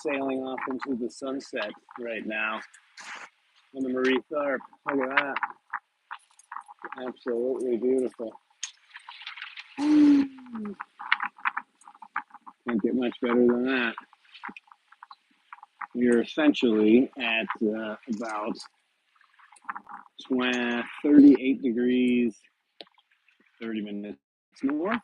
sailing off into the sunset right now on the Marie Tharp. Look at that. Absolutely beautiful. Can't get much better than that. We're essentially at about 38 degrees, 30 minutes north,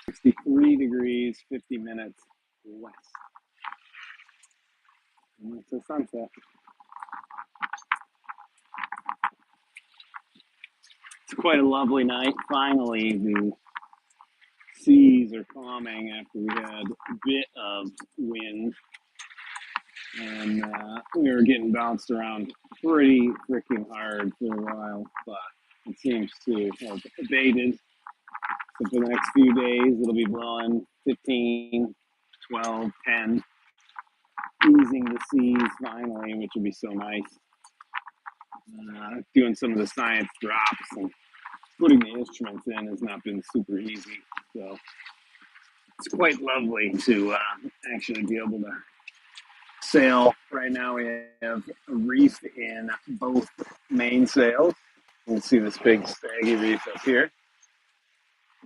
63 degrees, 50 minutes west. And it's a sunset. It's quite a lovely night. Finally, the seas are calming after we had a bit of wind. And we were getting bounced around pretty freaking hard for a while, but it seems to have abated. So for the next few days, it'll be blowing 15, 12, 10, easing the seas finally, which will be so nice. Doing some of the science drops and putting the instruments in has not been super easy. So it's quite lovely to actually be able to sail. Right now we have a reef in both mainsails. You can see this big saggy reef up here.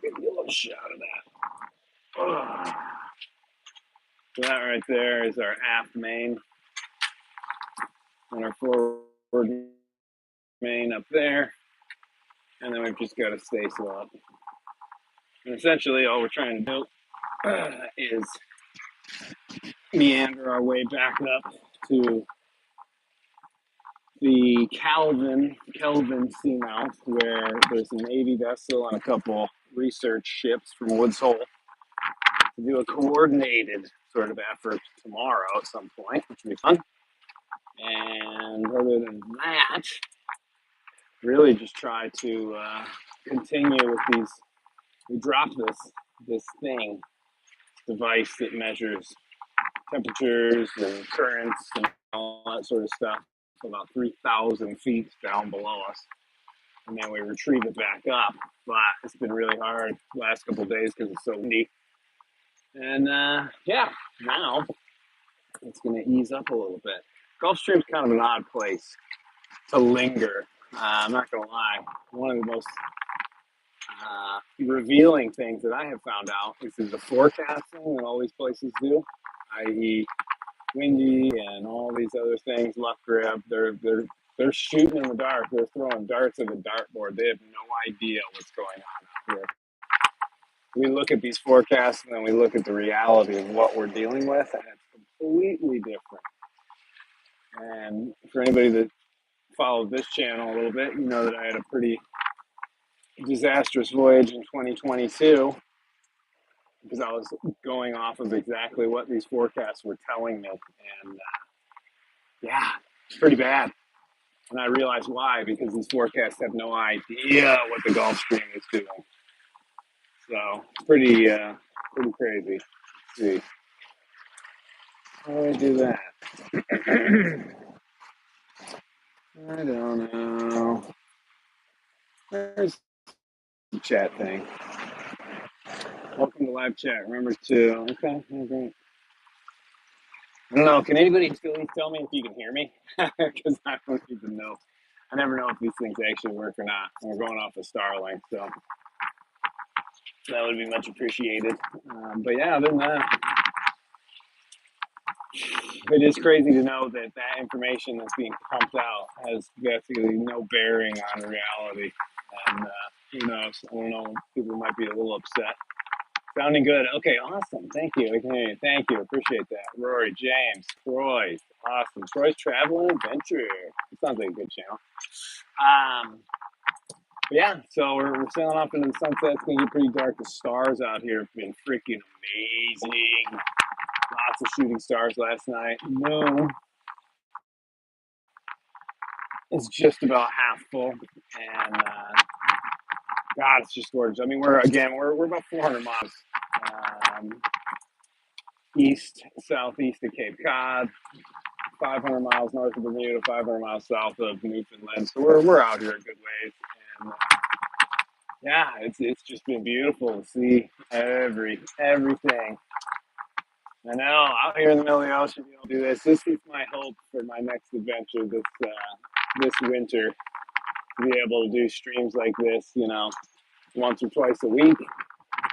Give you a little shot of that. Oh. So that right there is our aft main, and our forward main up there. And then we've just got a staysail up. And essentially all we're trying to do is meander our way back up to the Kelvin Seamouth, where there's a Navy vessel and a couple research ships from Woods Hole to do a coordinated sort of effort tomorrow at some point, which will be fun. And other than that, really just try to continue with these. We dropped this device that measures temperatures and currents and all that sort of stuff about 3,000 feet down below us. And then we retrieve it back up. But it's been really hard the last couple of days because it's so windy. And yeah, now it's going to ease up a little bit. Gulfstream's kind of an odd place to linger. I'm not going to lie. One of the most revealing things that I have found out is the forecasting that all these places do, i.e. windy and all these other things, left grip. They're shooting in the dark. They're throwing darts at the dartboard. They have no idea what's going on out here. We look at these forecasts and then we look at the reality of what we're dealing with, and it's completely different. And for anybody that followed this channel a little bit, you know that I had a pretty disastrous voyage in 2022 because I was going off of exactly what these forecasts were telling me. And yeah, it's pretty bad. And I realized why, because these forecasts have no idea what the Gulf Stream is doing. So pretty crazy. Let's see. How do I do that? I don't know. There's the chat thing. Welcome to live chat. Remember to, okay, great. I don't know. Can anybody still tell me if you can hear me? Because I don't even know. I never know if these things actually work or not. We're going off of Starlink, so that would be much appreciated. But yeah, other than that, it is crazy to know that that information that's being pumped out has basically no bearing on reality. And who knows? I don't know. People might be a little upset. Sounding good. Okay, awesome. Thank you. I can hear you. Thank you. Appreciate that. Rory, James, Troy. Awesome. Troy's Travel and Adventure. It sounds like a good channel. But yeah, so we're sailing off into the sunset. It's going to get pretty dark. The stars out here have been freaking amazing. Lots of shooting stars last night. Moon is just about half full. And God, it's just gorgeous. I mean, we're about 400 miles southeast of Cape Cod, 500 miles north of Bermuda, 500 miles south of Newfoundland. So we're out here a good ways. And Yeah, it's just been beautiful to see everything. I know, out here in the middle of the ocean, you don't do this. This is my hope for my next adventure this winter, to be able to do streams like this, once or twice a week.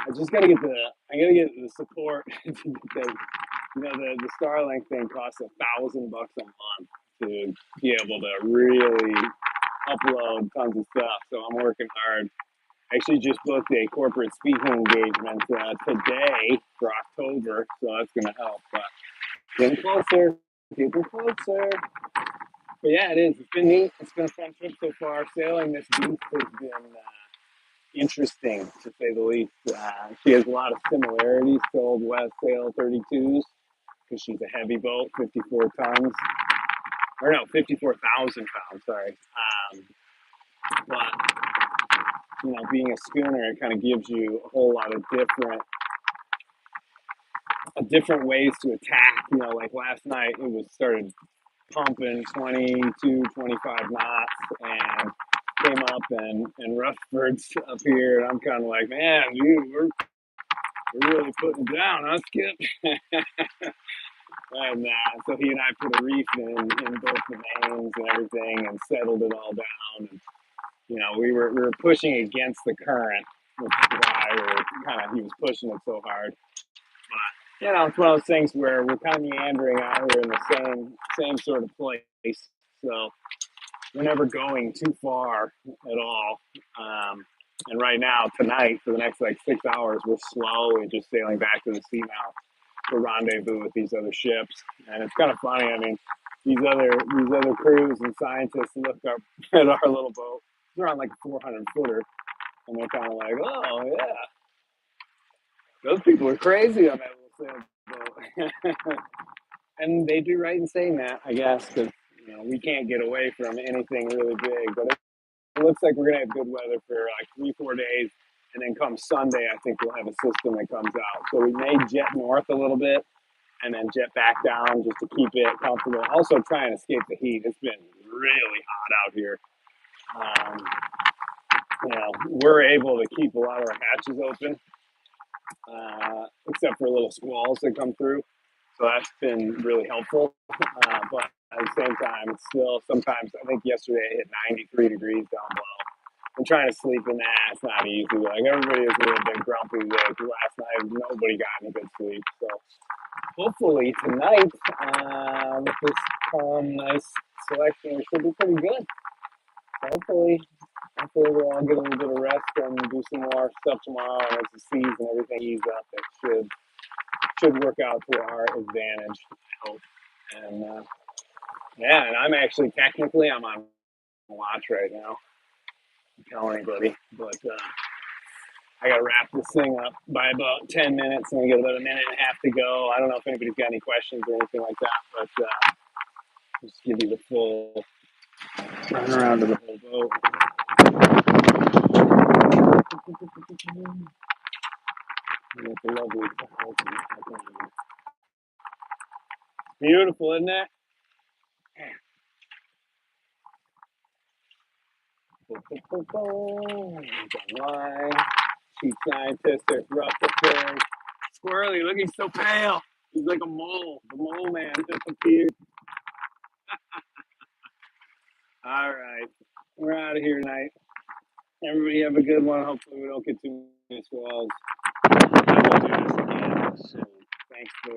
I gotta get the support to get the Starlink thing costs $1,000 a month to be able to really upload tons of stuff. So I'm working hard. I actually just booked a corporate speaking engagement today for October, so that's gonna help. But getting closer, getting closer. But yeah, it is. It's been neat. It's been a fun trip so far. Sailing this beach has been interesting, to say the least. She has a lot of similarities to Old West Sail 32s because she's a heavy boat, 54 tons. Or no, 54,000 pounds, sorry. But, being a schooner, it kind of gives you a whole lot of different ways to attack. Like last night, it was started pumping 22, 25 knots and came up and rough birds up here. And I'm kind of like, man, dude, we're really putting it down, huh, Skip? And so he and I put a reef in both the mains and everything and settled it all down. And, we were pushing against the current, which is why he was pushing it so hard. But, it's one of those things where we're kind of meandering out here in the same sort of place. So we're never going too far at all. And right now, tonight, for the next like 6 hours, we're slowly just sailing back to the sea now to rendezvous with these other ships. And it's kind of funny. I mean, these other crews and scientists look up at our little boat. We're on like a 400 footer, and they're kind of like, "Oh yeah, those people are crazy on that little sailboat." And they do right in saying that, I guess, because we can't get away from anything really big. But it looks like we're gonna have good weather for like 3-4 days, and then come Sunday, I think we'll have a system that comes out. So we may jet north a little bit, and then jet back down just to keep it comfortable. Also, try and escape the heat. It's been really hot out here. Um, we're able to keep a lot of our hatches open, except for little squalls that come through. So that's been really helpful. But at the same time, it's still sometimes, I think yesterday it hit 93 degrees down below. I'm trying to sleep in that. It's not easy. Like everybody is a little bit grumpy. Like last night, nobody got any good sleep. So hopefully tonight, with this calm, nice selection, we should be pretty good. Hopefully we'll all get a little bit of rest and do some more stuff tomorrow. And as the seas and everything ease up, it should work out to our advantage, I hope. And yeah, and I'm actually technically I'm on watch right now. Don't tell anybody, but I gotta wrap this thing up by about 10 minutes, and we got about a minute and a half to go. I don't know if anybody's got any questions or anything like that, but just give you the full run around of the whole boat. And it's a lovely clouds. Beautiful, isn't it? Line. Chief scientist at Rutherford. Squirrely, look, he's so pale. He's like a mole. The mole man just appeared. All right. We're out of here tonight. Everybody have a good one. Hopefully we don't get too many squalls. I will do this again soon. Thanks for